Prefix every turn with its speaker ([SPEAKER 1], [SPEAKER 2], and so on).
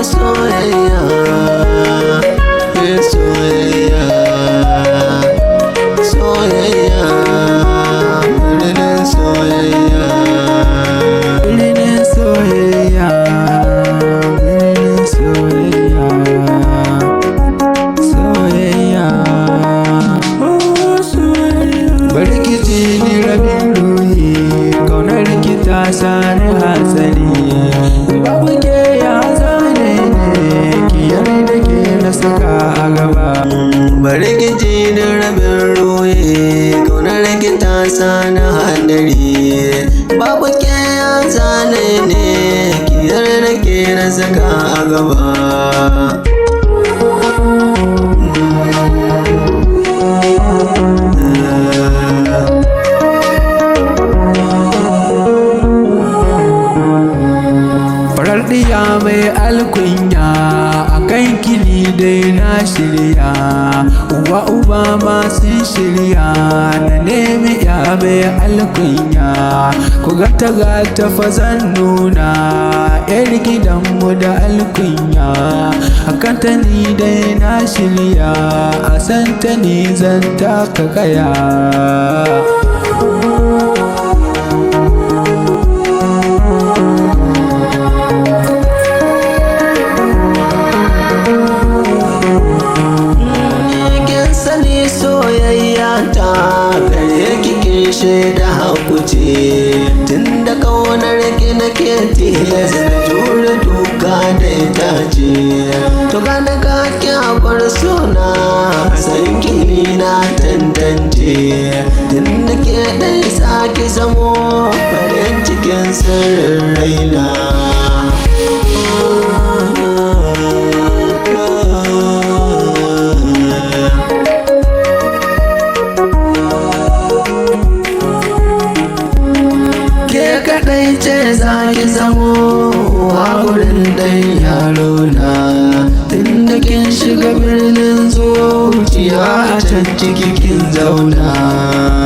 [SPEAKER 1] soyayya, soyayya, soyayya, birnin soyayya, birnin soyayya, birnin soyayya, soyayya, oh soyayya. Bari ki ji ni rabin ruhi, kaunar ki ta sani hatsari. Babu ke ya zane ne, ki yarda ke na saka a gaba. Bari ki ji ni rabin ruhi, kaunar ki ta sani hadari. Babu ke ya zane ne, ki yarda ke na saka a gaba. Diya mai alkunya a kan kini dai na shirya, uwa uba ma sun shirya na nemi ya mai alkunya. Ku gata gata fa zan nuna yar gidanmu da alkunya, akan ta ni dai na shirya, a san ta ni zan taka kaya. Soyayya ta gare kike shaida hakuce, tunda kaunar ki nake tilas na jure duka da itace. To gane ka kyawar suna san kini na tantance, tunda ke dai sake zamo farin cikin sirrin raina. Kaɗai ce za ki zamo a gurin ɗan yaro na, tunda kin shiga birnin zuciya a can ciki kin zauna.